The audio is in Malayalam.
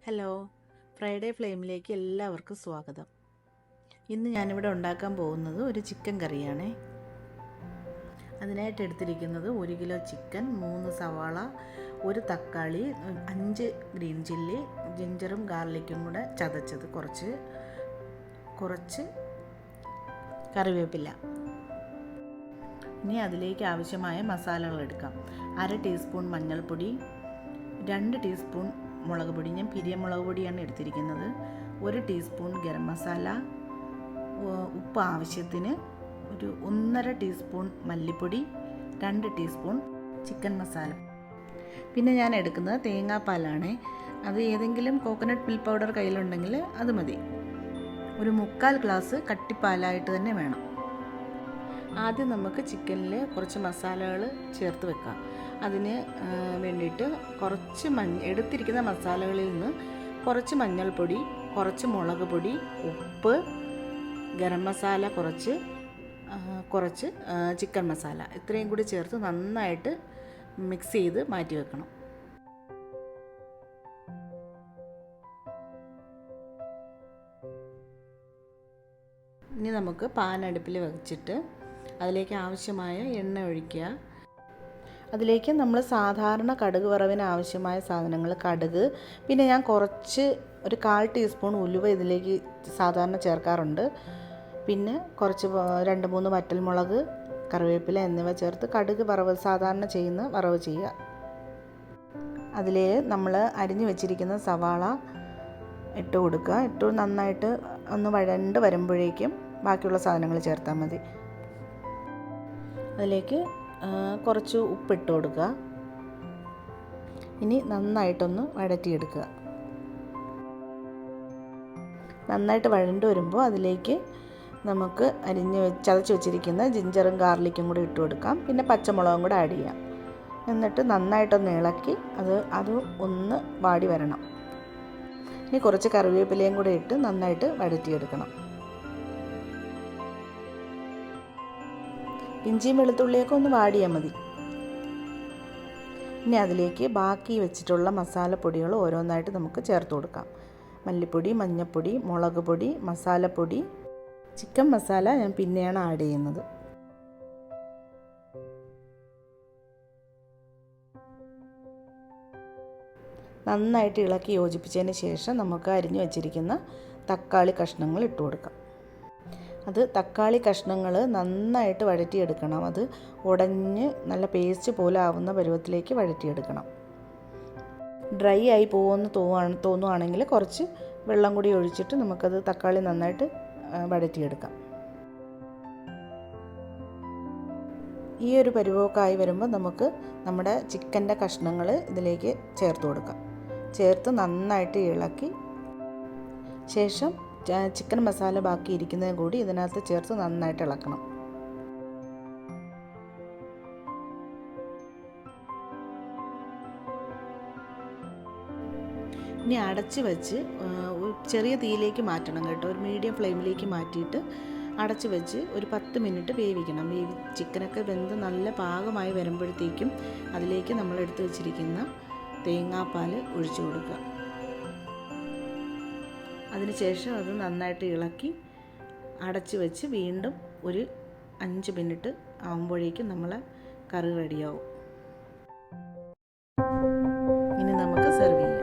ഹലോ, ഫ്രൈഡേ ഫ്ലെയിമിലേക്ക് എല്ലാവർക്കും സ്വാഗതം. ഇന്ന് ഞാനിവിടെ ഉണ്ടാക്കാൻ പോകുന്നത് ഒരു ചിക്കൻ കറിയാണ്. അതിനായിട്ട് എടുത്തിരിക്കുന്നത് 1 കിലോ ചിക്കൻ, 3 സവാള, 1 തക്കാളി, 5 ഗ്രീൻ ചില്ലി, ജിഞ്ചറും ഗാർലിക്കും കൂടെ ചതച്ചത്, കുറച്ച് കറിവേപ്പില. ഇനി അതിലേക്ക് ആവശ്യമായ മസാലകൾ എടുക്കാം. 1/2 ടീസ്പൂൺ മഞ്ഞൾപ്പൊടി, 2 ടീസ്പൂൺ മുളക് പൊടി, ഞാൻ പിരിയമുളക് പൊടിയാണ് എടുത്തിരിക്കുന്നത്, 1 ടീസ്പൂൺ ഗരം മസാല, ഉപ്പ് ആവശ്യത്തിന്, 1.5 ടീസ്പൂൺ മല്ലിപ്പൊടി, 2 ടീസ്പൂൺ ചിക്കൻ മസാല. പിന്നെ ഞാൻ എടുക്കുന്നത് തേങ്ങാപ്പാലാണ്. അത് ഏതെങ്കിലും കോക്കനട്ട് മിൽക്ക് പൗഡർ കയ്യിലുണ്ടെങ്കിൽ അത് മതി. 1/4 ഗ്ലാസ് കട്ടിപ്പാലായിട്ട് തന്നെ വേണം. ആദ്യം നമുക്ക് ചിക്കനിൽ കുറച്ച് മസാലകൾ ചേർത്ത് വെക്കാം. അതിന് വേണ്ടിയിട്ട് കുറച്ച് എടുത്തിരിക്കുന്ന മസാലകളിൽ നിന്ന് കുറച്ച് മഞ്ഞൾപ്പൊടി, കുറച്ച് മുളക് പൊടി, ഉപ്പ്, ഗരം മസാല കുറച്ച് ചിക്കൻ മസാല, ഇത്രയും കൂടി ചേർത്ത് നന്നായിട്ട് മിക്സ് ചെയ്ത് മാറ്റി വെക്കണം. ഇനി നമുക്ക് പാൻ അടുപ്പിൽ വെച്ചിട്ട് അതിലേക്ക് ആവശ്യമായ എണ്ണ ഒഴിക്കുക. അതിലേക്ക് നമ്മൾ സാധാരണ കടുക് വറവിന് ആവശ്യമായ സാധനങ്ങൾ, കടുക്, പിന്നെ ഞാൻ ഒരു 1/4 ടീസ്പൂൺ ഉലുവ ഇതിലേക്ക് സാധാരണ ചേർക്കാറുണ്ട്. പിന്നെ കുറച്ച് 2-3 വറ്റൽമുളക്, കറിവേപ്പില എന്നിവ ചേർത്ത് കടുക് വറവ് സാധാരണ ചെയ്യുന്ന വറവ് ചെയ്യുക. അതിൽ നമ്മൾ അരിഞ്ഞു വെച്ചിരിക്കുന്ന സവാള ഇട്ട് കൊടുക്കുക. നന്നായിട്ട് ഒന്ന് വഴണ്ട് വരുമ്പോഴേക്കും ബാക്കിയുള്ള സാധനങ്ങൾ ചേർത്താൽ മതി. അതിലേക്ക് കുറച്ച് ഉപ്പിട്ട് കൊടുക്കുക. ഇനി നന്നായിട്ടൊന്ന് വഴറ്റിയെടുക്കുക. നന്നായിട്ട് വഴണ്ട് വരുമ്പോൾ അതിലേക്ക് നമുക്ക് ചതച്ച് വെച്ചിരിക്കുന്ന ജിഞ്ചറും ഗാർലിക്കും കൂടി ഇട്ട് കൊടുക്കാം. പിന്നെ പച്ചമുളകും കൂടെ ആഡ് ചെയ്യാം. എന്നിട്ട് നന്നായിട്ടൊന്ന് ഇളക്കി അത് ഒന്ന് വാടി വരണം. ഇനി കുറച്ച് കറിവേപ്പിലയും കൂടെ ഇട്ട് നന്നായിട്ട് വഴറ്റിയെടുക്കണം. ഇഞ്ചിയും വെളുത്തുള്ളിയൊക്കെ ഒന്ന് വാടിയാൽ മതി. ഇനി അതിലേക്ക് ബാക്കി വെച്ചിട്ടുള്ള മസാലപ്പൊടികൾ ഓരോന്നായിട്ട് നമുക്ക് ചേർത്ത് കൊടുക്കാം. മല്ലിപ്പൊടി, മഞ്ഞൾപ്പൊടി, മുളക് പൊടി, മസാലപ്പൊടി, ചിക്കൻ മസാല ഞാൻ പിന്നെയാണ് ആഡ് ചെയ്യുന്നത്. നന്നായിട്ട് ഇളക്കി യോജിപ്പിച്ചതിന് ശേഷം നമുക്ക് അരിഞ്ഞു വെച്ചിരിക്കുന്ന തക്കാളി കഷ്ണങ്ങൾ ഇട്ട് കൊടുക്കാം. തക്കാളി കഷ്ണങ്ങൾ നന്നായിട്ട് വഴറ്റിയെടുക്കണം. അത് ഉടഞ്ഞ് നല്ല പേസ്റ്റ് പോലെ ആവുന്ന പരുവത്തിലേക്ക് വഴറ്റിയെടുക്കണം. ഡ്രൈ ആയി പോകുമെന്ന് തോന്നുവാണെങ്കിൽ കുറച്ച് വെള്ളം കൂടി ഒഴിച്ചിട്ട് നമുക്കത് തക്കാളി നന്നായിട്ട് വഴറ്റിയെടുക്കാം. ഈ ഒരു പരുവമൊക്കെ ആയി വരുമ്പോൾ നമുക്ക് നമ്മുടെ ചിക്കൻ്റെ കഷ്ണങ്ങൾ ഇതിലേക്ക് ചേർത്ത് കൊടുക്കാം. ചേർത്ത് നന്നായിട്ട് ഇളക്കി ശേഷം ചിക്കൻ മസാല ബാക്കി ഇരിക്കുന്നത് കൂടി ഇതിനകത്ത് ചേർത്ത് നന്നായിട്ട് ഇളക്കണം. ഇനി അടച്ച് വെച്ച് ചെറിയ തീയിലേക്ക് മാറ്റണം കേട്ടോ. ഒരു മീഡിയം ഫ്ലെയിമിലേക്ക് മാറ്റിയിട്ട് അടച്ച് വെച്ച് ഒരു 10 മിനിറ്റ് വേവിക്കണം. ചിക്കനൊക്കെ വെന്ത് നല്ല പാകമായി വരുമ്പോഴത്തേക്കും അതിലേക്ക് നമ്മൾ എടുത്ത് വെച്ചിരിക്കുന്ന തേങ്ങാപ്പാൽ ഒഴിച്ചു കൊടുക്കുക. അതിനുശേഷം അത് നന്നായിട്ട് ഇളക്കി അടച്ച് വെച്ച് വീണ്ടും ഒരു 5 മിനിറ്റ് ആകുമ്പോഴേക്കും നമ്മളെ കറി റെഡിയാവും. ഇനി നമുക്ക് സെർവ് ചെയ്യാം.